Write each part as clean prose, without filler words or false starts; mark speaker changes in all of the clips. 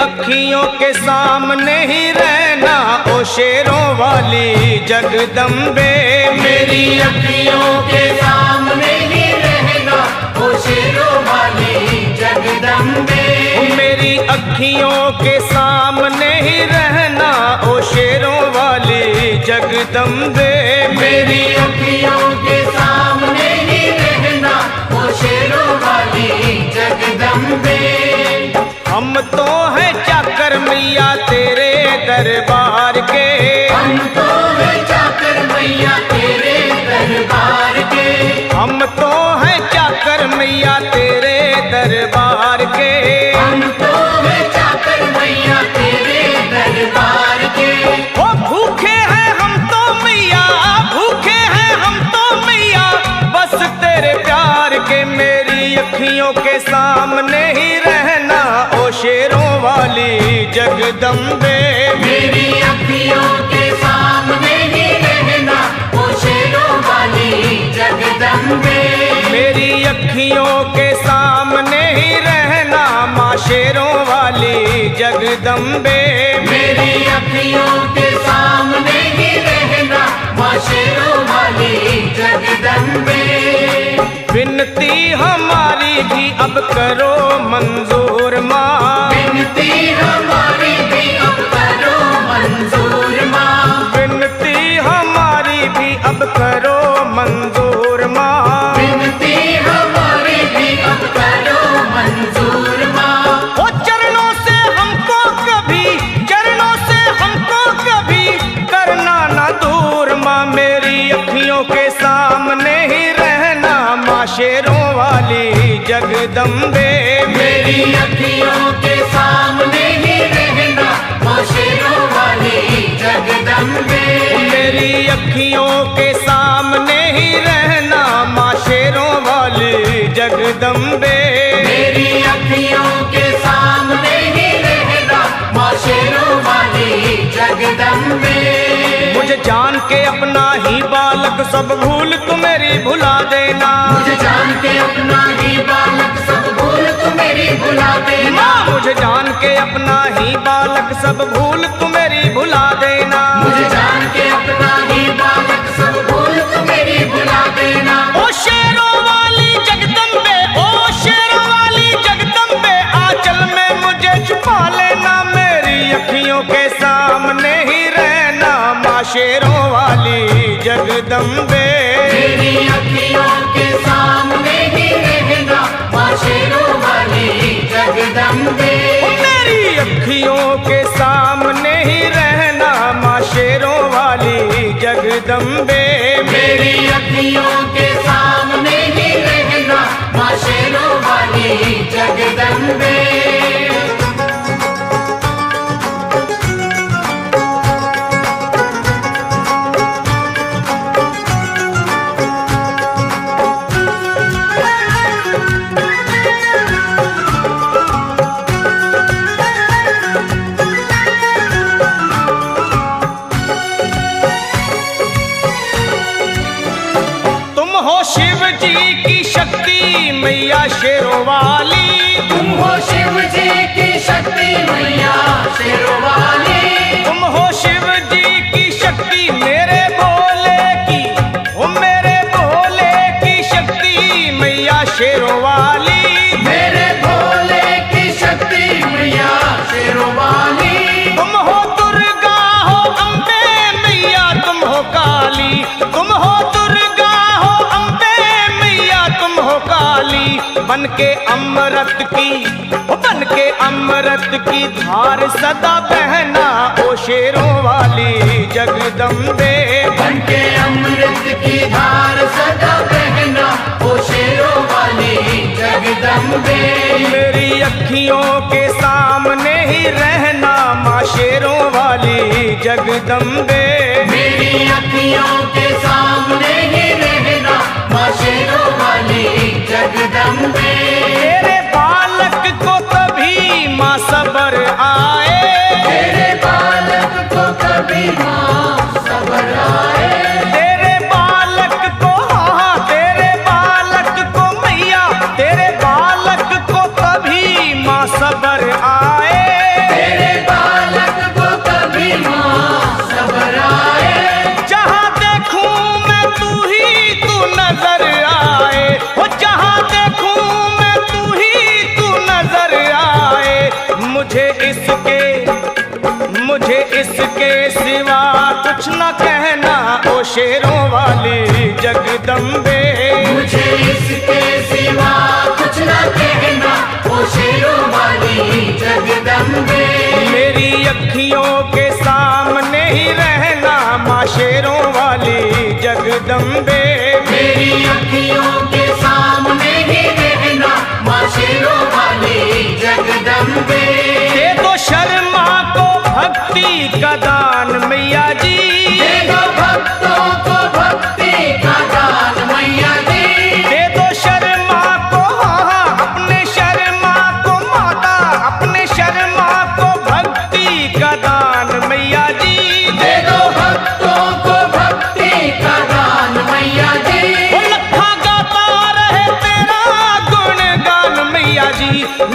Speaker 1: अखियों के सामने ही रहना ओ शेरों वाली जगदम्बे।
Speaker 2: मेरी अखियों के सामने ही रहना ओ शेरों वाली जगदम्बे।
Speaker 1: मेरी अखियों के सामने ही रहना ओ शेरों वाली जगदम्बे।
Speaker 2: मेरी अखियों के सामने ही रहना ओ शेरों वाली जगदम्बे।
Speaker 1: हम तो हैं चाकर मैया तेरे दरबार के।
Speaker 2: हम तो हैं चाकर मैया तेरे दरबार के।
Speaker 1: हम तो हैं चाकर मैया तेरे दरबार के।
Speaker 2: हम तो हैं चाकर मैया तेरे दरबार के।
Speaker 1: ओ भूखे हैं हम तो मैया, भूखे हैं हम तो मैया बस तेरे प्यार के। मेरी अखियों के सामने ही रहना ओ शेरों वाली जगदम्बे।
Speaker 2: मेरी अखियों के सामने ही रहना ओ शेरों वाली जगदम्बे।
Speaker 1: मेरी अखियों के सामने ही रहना माँ शेरों वाली जगदम्बे।
Speaker 2: मेरी अखियों के सामने ही रहना माँ शेरों वाली जगदम्बे।
Speaker 1: विनती हमारी भी अब करो मंजूर माँ।
Speaker 2: विनती हमारी भी अब करो मंजूर माँ।
Speaker 1: विनती हमारी भी अब करो मंजूर माँ।
Speaker 2: विनती हमारी भी अब करो मंजूर माँ।
Speaker 1: ओ चरणों से हमको कभी, चरणों से हमको कभी करना ना दूर माँ। मेरी अखियों के सामने ही रहना माँ शेरों वाली जगदम्बे।
Speaker 2: मेरी अखियों के सामने ही रहना माँ शेरों वाली जगदम्बे।
Speaker 1: मेरी अखियों के सामने ही रहना माँ शेरों वाली जगदम्बे।
Speaker 2: मेरी अखियों के सामने ही रहना माँ शेरों वाली जगदम्बे।
Speaker 1: मुझे जान के अपना ही बालक सब भूल तू मेरी भुला देना।
Speaker 2: मुझे जान के अपना ही बालक सब भूल तू मेरी भुला देना।
Speaker 1: मुझे जान के अपना ही बालक सब भूल तू मेरी भुला देना।
Speaker 2: मुझे जान के अपना ही बालक सब भूल तू मेरी भुला देना।
Speaker 1: ओ शेरों वाली जगदम्बे, ओ शेरों वाली जगदम्बे आंचल में मुझे छुपा लेना। मेरी अखियों के सामने ही रहना माँ शेरों वाली जगदम्बे।
Speaker 2: मेरी अखियों के सामने ही रहना माँ शेरों वाली जगदम्बे।
Speaker 1: मेरी अखियों के सामने ही रहना माँ शेरों वाली जगदम्बे।
Speaker 2: मेरी अखियों के सामने ही रहना माँ शेरों वाली जगदम्बे।
Speaker 1: शिव जी की शक्ति मैया शेरों वाली।
Speaker 2: तुम हो शिव जी की शक्ति मैया शेरों वाली।
Speaker 1: तुम हो शिव जी की शक्ति मेरे भोले की, ओ मेरे भोले की शक्ति मैया शेरों वाली।
Speaker 2: मेरे भोले की शक्ति मैया शेरों वाली।
Speaker 1: तुम हो दुर्गा हो अम्बे मैया तुम हो काली। तुम हो दुर्गा हो अम्बे मैया तुम हो काली। बन के अमृत की, बन के अमृत की धार सदा बहना ओ शेरों वाली जगदम्बे।
Speaker 2: बन के अमृत की धार सदा बहना ओ शेरों वाली जगदम्बे।
Speaker 1: मेरी अखियों के सामने ही रहना माँ शेरों वाली जगदम्बे।
Speaker 2: मेरी अखियों के सामने ही रहना माँ शेरों वाली जगदम्बे।
Speaker 1: तेरे बालक को कभी माँ सबर आए।
Speaker 2: तेरे बालक को कभी माँ सबर आए।
Speaker 1: तेरे बालक को, हाँ तेरे बालक को मैया, तेरे बालक को कभी माँ सबर आए। का दान मैया जी।
Speaker 2: दे दो भक्तों को भक्ति का दान मैया जी।
Speaker 1: दे दो शर्मा को हाँ अपने शर्मा को माता, अपने शर्मा को भक्ति का दान मैया जी।
Speaker 2: दे दो भक्तों को भक्ति का दान मैया जी।
Speaker 1: वो लखा गाता रहे तेरा गुणगान मैया जी,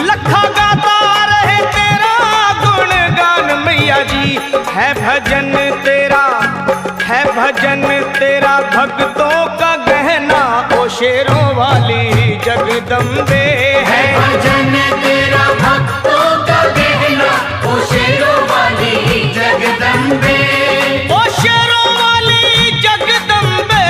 Speaker 1: लखा गाता रहे तेरा गुणगान मैया जी। है भजन तेरा, है भजन तेरा भक्तों का गहना ओ शेरों वाली जगदम्बे है।
Speaker 2: भजन तेरा भक्तों का गहना ओ शेरों वाली जगदम्बे।
Speaker 1: ओ शेरों वाली जगदम्बे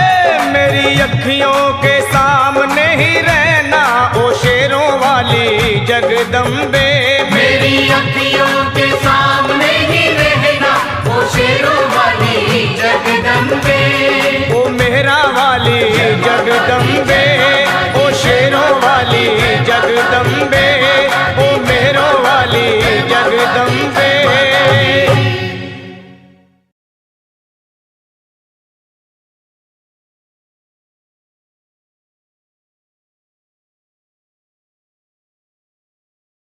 Speaker 1: मेरी अखियों के सामने ही रहना ओ शेरों वाली जगदम्बे।
Speaker 2: मेरी अखियों के सामने